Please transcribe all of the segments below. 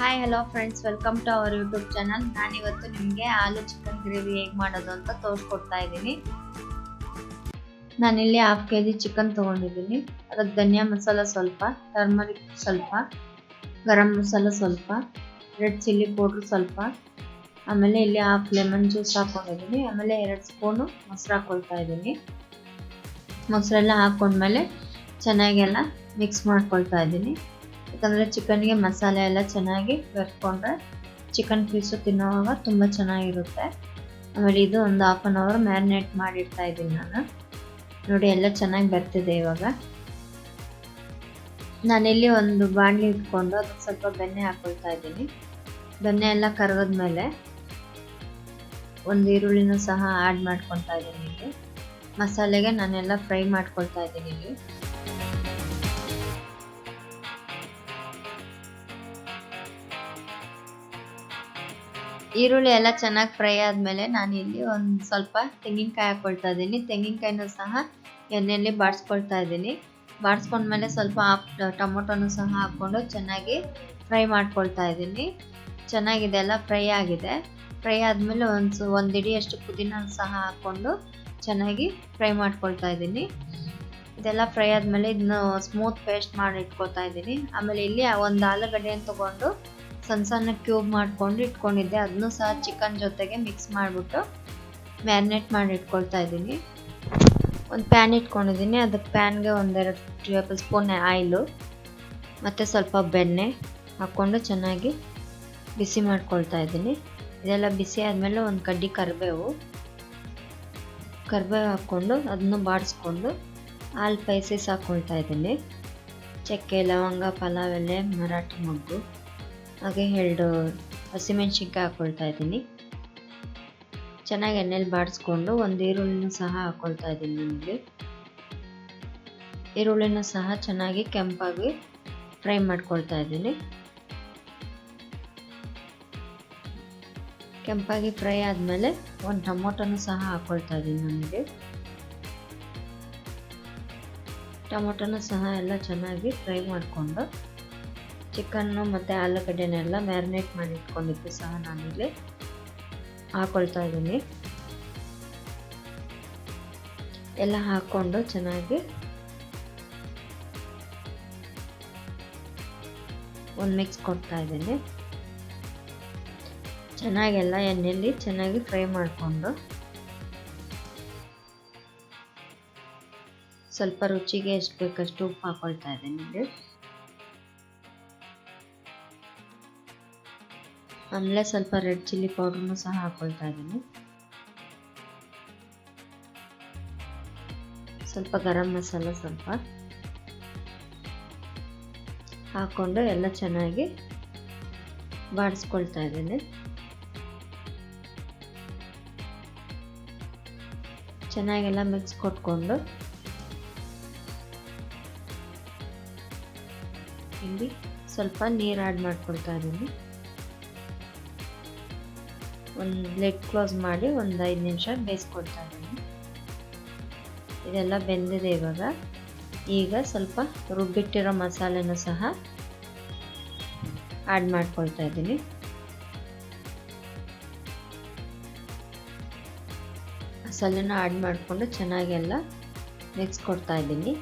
Hi hello friends, welcome to our YouTube channel. ನಾನಿವತ್ತು ನಿಮಗೆ ಆಲೂ chicken gravy ಹೇಗೆ ಮಾಡೋದು ಅಂತ ತೋರಿಸ್ಕೊಡ್ತಾ ಇದ್ದೀನಿ. ನಾನಿಲ್ಲಿ 1/2 kg ಚಿಕನ್ ತೊಗೊಂಡಿದ್ದೀನಿ. ಅದಕ್ಕೆ ಧನಿಯಾ ಮಸಾಲ ಸ್ವಲ್ಪ, ಟರ್ಮರಿಕ್ ಸ್ವಲ್ಪ, ಗರಂ ಮಸಾಲ ಸ್ವಲ್ಪ, ರೆಡ್ ಚಿಲ್ಲಿ ಪೌಡ್ರ್ ಸ್ವಲ್ಪ, ಆಮೇಲೆ ಇಲ್ಲಿ 1/2 ಲೆಮನ್ ಜ್ಯೂಸ್ ಹಾಕ್ಕೊಂಡಿದ್ದೀನಿ. ಆಮೇಲೆ 2 ಸ್ಪೂನು ಮೊಸರು ಹಾಕ್ಕೊಳ್ತಾ ಇದ್ದೀನಿ. ಮೊಸರೆಲ್ಲ ಹಾಕ್ಕೊಂಡ್ಮೇಲೆ ಚೆನ್ನಾಗೆಲ್ಲ ಮಿಕ್ಸ್ ಮಾಡ್ಕೊಳ್ತಾ ಇದ್ದೀನಿ. ಯಾಕಂದರೆ ಚಿಕನ್ಗೆ ಮಸಾಲೆ ಎಲ್ಲ ಚೆನ್ನಾಗಿ ಬೆರೆಸ್ಕೊಂಡ್ರೆ ಚಿಕನ್ ಪೀಸು ತಿನ್ನೋವಾಗ ತುಂಬ ಚೆನ್ನಾಗಿರುತ್ತೆ. ಆಮೇಲೆ ಇದು ಒಂದು 1/2 hour ಮ್ಯಾರಿನೇಟ್ ಮಾಡಿಡ್ತಾ ಇದ್ದೀನಿ ನಾನು. ನೋಡಿ, ಎಲ್ಲ ಚೆನ್ನಾಗಿ ಬರ್ತಿದೆ. ಇವಾಗ ನಾನಿಲ್ಲಿ ಒಂದು ಬಾಣಲಿ ಇಟ್ಕೊಂಡು ಅದಕ್ಕೆ ಸ್ವಲ್ಪ ಬೆಣ್ಣೆ ಹಾಕ್ಕೊಳ್ತಾ ಇದ್ದೀನಿ. ಬೆಣ್ಣೆ ಎಲ್ಲ ಕರಗಿದ್ಮೇಲೆ ಒಂದು ಈರುಳ್ಳಿನೂ ಸಹ ಆ್ಯಡ್ ಮಾಡ್ಕೊಳ್ತಾ ಇದ್ದೀನಿ. ಇಲ್ಲಿ ಮಸಾಲೆಗೆ ನಾನೆಲ್ಲ ಫ್ರೈ ಮಾಡ್ಕೊಳ್ತಾ ಇದ್ದೀನಿ. ಇಲ್ಲಿ ಈರುಳ್ಳಿ ಎಲ್ಲ ಚೆನ್ನಾಗಿ ಫ್ರೈ ಆದಮೇಲೆ ನಾನಿಲ್ಲಿ ಒಂದು ಸ್ವಲ್ಪ ತೆಂಗಿನಕಾಯಿ ಹಾಕ್ಕೊಳ್ತಾ ಇದ್ದೀನಿ. ತೆಂಗಿನಕಾಯಿನೂ ಸಹ ಎಣ್ಣೆಯಲ್ಲಿ ಬಾಡಿಸ್ಕೊಳ್ತಾ ಇದ್ದೀನಿ. ಬಾಡಿಸ್ಕೊಂಡ್ಮೇಲೆ ಸ್ವಲ್ಪ ಟೊಮೊಟೊನೂ ಸಹ ಹಾಕ್ಕೊಂಡು ಚೆನ್ನಾಗಿ ಫ್ರೈ ಮಾಡ್ಕೊಳ್ತಾ ಇದ್ದೀನಿ. ಚೆನ್ನಾಗಿದೆ, ಎಲ್ಲ ಫ್ರೈ ಆಗಿದೆ. ಫ್ರೈ ಆದಮೇಲೆ ಒಂದು ಹಿಡಿಯಷ್ಟು ಪುದೀನ ಸಹ ಹಾಕ್ಕೊಂಡು ಚೆನ್ನಾಗಿ ಫ್ರೈ ಮಾಡ್ಕೊಳ್ತಾ ಇದ್ದೀನಿ. ಇದೆಲ್ಲ ಫ್ರೈ ಆದಮೇಲೆ ಇದನ್ನು ಸ್ಮೂತ್ ಪೇಸ್ಟ್ ಮಾಡಿ ಇಟ್ಕೊಳ್ತಾ ಇದ್ದೀನಿ. ಆಮೇಲೆ ಇಲ್ಲಿ ಒಂದು ಆಲೂಗಡ್ಡೆಯನ್ನು ತೊಗೊಂಡು ಸಣ್ಣ ಸಣ್ಣ ಕ್ಯೂಬ್ ಮಾಡ್ಕೊಂಡು ಇಟ್ಕೊಂಡಿದ್ದೆ. ಅದನ್ನು ಸಹ ಚಿಕನ್ ಜೊತೆಗೆ ಮಿಕ್ಸ್ ಮಾಡಿಬಿಟ್ಟು ಮ್ಯಾರಿನೇಟ್ ಮಾಡಿ ಇಟ್ಕೊಳ್ತಾ ಇದ್ದೀನಿ. ಒಂದು ಪ್ಯಾನ್ ಇಟ್ಕೊಂಡಿದ್ದೀನಿ. ಅದಕ್ಕೆ ಪ್ಯಾನ್ಗೆ 1-2 ಟೇಬಲ್ ಸ್ಪೂನ್ ಆಯಿಲು ಮತ್ತು ಸ್ವಲ್ಪ ಬೆಣ್ಣೆ ಹಾಕ್ಕೊಂಡು ಚೆನ್ನಾಗಿ ಬಿಸಿ ಮಾಡ್ಕೊಳ್ತಾ ಇದ್ದೀನಿ. ಇದೆಲ್ಲ ಬಿಸಿ ಆದಮೇಲೆ ಒಂದು ಕಡ್ಡಿ ಕರಿಬೇವು ಹಾಕ್ಕೊಂಡು ಅದನ್ನು ಬಾಡಿಸ್ಕೊಂಡು ಆಲ್ ಸ್ಪೈಸಸ್ ಹಾಕ್ಕೊಳ್ತಾ ಇದ್ದೀನಿ. ಚಕ್ಕೆ, ಲವಂಗ, ಪಲಾವ್ ಎಲೆ, ಮರಾಠಿ ಮೊಗ್ಗು, ಹಾಗೆ 2 ಹಸಿಮೆಣ್ಸಿನ್ಕಾಯಿ ಹಾಕ್ಕೊಳ್ತಾ ಇದ್ದೀನಿ. ಚೆನ್ನಾಗಿ ಎಣ್ಣೆಲಿ ಬಾಡಿಸ್ಕೊಂಡು ಒಂದು ಈರುಳ್ಳಿನೂ ಸಹ ಹಾಕ್ಕೊಳ್ತಾ ಇದ್ದೀನಿ. ನನಗೆ ಈರುಳ್ಳಿನೂ ಸಹ ಚೆನ್ನಾಗಿ ಕೆಂಪಾಗಿ ಫ್ರೈ ಮಾಡ್ಕೊಳ್ತಾ ಇದ್ದೀನಿ. ಕೆಂಪಾಗಿ ಫ್ರೈ ಆದಮೇಲೆ ಒಂದು ಟೊಮೊಟೊನೂ ಸಹ ಹಾಕ್ಕೊಳ್ತಾ ಇದ್ದೀನಿ. ನನಗೆ ಟೊಮೊಟೊನೂ ಸಹ ಎಲ್ಲ ಚೆನ್ನಾಗಿ ಫ್ರೈ ಮಾಡಿಕೊಂಡು ಚಿಕನ್ನು ಮತ್ತು ಆಲೂಗಡ್ಡೆನೆಲ್ಲ ಮ್ಯಾರಿನೇಟ್ ಮಾಡಿ ಇಟ್ಕೊಂಡಿದ್ದು ಸಹ ನಾನಿಲ್ಲಿ ಹಾಕ್ಕೊಳ್ತಾ ಇದ್ದೀನಿ. ಎಲ್ಲ ಹಾಕ್ಕೊಂಡು ಚೆನ್ನಾಗಿ ಒಂದು ಮಿಕ್ಸ್ ಕೊಡ್ತಾ ಇದ್ದೀನಿ. ಚೆನ್ನಾಗೆಲ್ಲ ಎಣ್ಣೆಯಲ್ಲಿ ಚೆನ್ನಾಗಿ ಫ್ರೈ ಮಾಡಿಕೊಂಡು ಸ್ವಲ್ಪ ರುಚಿಗೆ ಎಷ್ಟು ಬೇಕಷ್ಟು ಉಪ್ಪು ಹಾಕ್ಕೊಳ್ತಾ ಇದ್ದೀನಿ. ಇಲ್ಲಿ ಆಮೇಲೆ ಸ್ವಲ್ಪ ರೆಡ್ ಚಿಲ್ಲಿ ಪೌಡ್ರನ್ನು ಸಹ ಹಾಕ್ಕೊಳ್ತಾ ಇದ್ದೀನಿ. ಸ್ವಲ್ಪ ಗರಂ ಮಸಾಲ ಸ್ವಲ್ಪ ಹಾಕ್ಕೊಂಡು ಎಲ್ಲ ಚೆನ್ನಾಗಿ ಬಾಡಿಸ್ಕೊಳ್ತಾ ಇದ್ದೀನಿ. ಚೆನ್ನಾಗೆಲ್ಲ ಮಿಕ್ಸ್ ಕೊಟ್ಕೊಂಡು ಇಲ್ಲಿ ಸ್ವಲ್ಪ ನೀರು ಆ್ಯಡ್ ಮಾಡ್ಕೊಳ್ತಾ ಇದ್ದೀನಿ. ಒಂದು ಲಿಡ್ ಕ್ಲೋಸ್ ಮಾಡಿ ಒಂದು 5 ನಿಮಿಷ ಬೇಯಿಸ್ಕೊಳ್ತಾ ಇದ್ದೀನಿ. ಇದೆಲ್ಲ ಬೆಂದಿದೆ. ಈಗ ಸ್ವಲ್ಪ ರುಬ್ಬಿಟ್ಟಿರೋ ಮಸಾಲೆನೂ ಸಹ ಆ್ಯಡ್ ಮಾಡ್ಕೊಳ್ತಾ ಇದ್ದೀನಿ. ಮಸಾಲೆನ ಆ್ಯಡ್ ಮಾಡಿಕೊಂಡು ಚೆನ್ನಾಗೆಲ್ಲ ಮಿಕ್ಸ್ ಕೊಡ್ತಾ ಇದ್ದೀನಿ.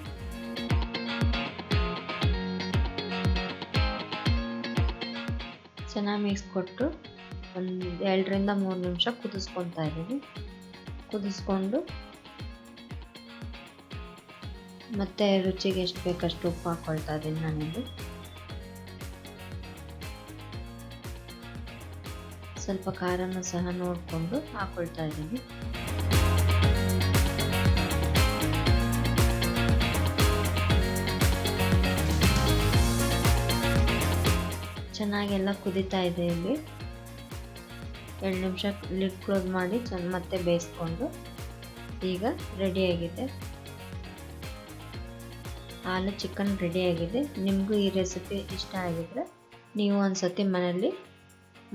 ಚೆನ್ನಾಗಿ ಮಿಕ್ಸ್ ಕೊಟ್ಟು ಒಂದು 2-3 ನಿಮಿಷ ಕುದಿಸ್ಕೊತಾ ಇದ್ದೀನಿ. ಕುದಿಸ್ಕೊಂಡು ಮತ್ತೆ ರುಚಿಗೆ ಎಷ್ಟು ಬೇಕಷ್ಟು ಉಪ್ಪು ಹಾಕ್ಕೊಳ್ತಾ ಇದ್ದೀನಿ. ನಾನಿಲ್ಲಿ ಸ್ವಲ್ಪ ಖಾರನೂ ಸಹ ನೋಡಿಕೊಂಡು ಹಾಕ್ಕೊಳ್ತಾ ಇದ್ದೀನಿ. ಚೆನ್ನಾಗೆಲ್ಲ ಕುದೀತಾ ಇದೆ. ಇಲ್ಲಿ 2 ನಿಮಿಷ ಲಿಡ್ ಕ್ಲೋಸ್ ಮಾಡಿ ಮತ್ತೆ ಬೇಯಿಸ್ಕೊಂಡು ಈಗ ರೆಡಿಯಾಗಿದೆ. ಆಲೂ ಚಿಕನ್ ರೆಡಿಯಾಗಿದೆ. ನಿಮಗೂ ಈ ರೆಸಿಪಿ ಇಷ್ಟ ಆಗಿದ್ರೆ ನೀವು ಒಂದ್ಸತಿ ಮನೆಯಲ್ಲಿ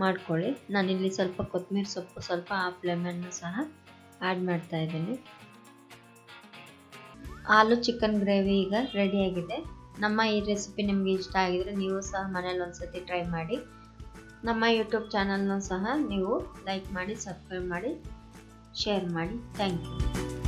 ಮಾಡ್ಕೊಳ್ಳಿ. ನಾನಿಲ್ಲಿ ಸ್ವಲ್ಪ ಕೊತ್ತಂಬರಿ ಸೊಪ್ಪು, ಸ್ವಲ್ಪ 1/2 ಲೆಮನ್ನು ಸಹ ಆ್ಯಡ್ ಮಾಡ್ತಾ ಇದ್ದೀನಿ. ಆಲೂ ಚಿಕನ್ ಗ್ರೇವಿ ಈಗ ರೆಡಿಯಾಗಿದೆ. ನಮ್ಮ ಈ ರೆಸಿಪಿ ನಿಮಗೆ ಇಷ್ಟ ಆಗಿದ್ರೆ ನೀವು ಸಹ ಮನೇಲಿ ಒಂದ್ಸತಿ ಟ್ರೈ ಮಾಡಿ. ನಮ್ಮ ಯೂಟ್ಯೂಬ್ ಚಾನಲ್ನ ಸಹ ನೀವು ಲೈಕ್ ಮಾಡಿ, ಸಬ್ಸ್ಕ್ರೈಬ್ ಮಾಡಿ, ಶೇರ್ ಮಾಡಿ. Thank you.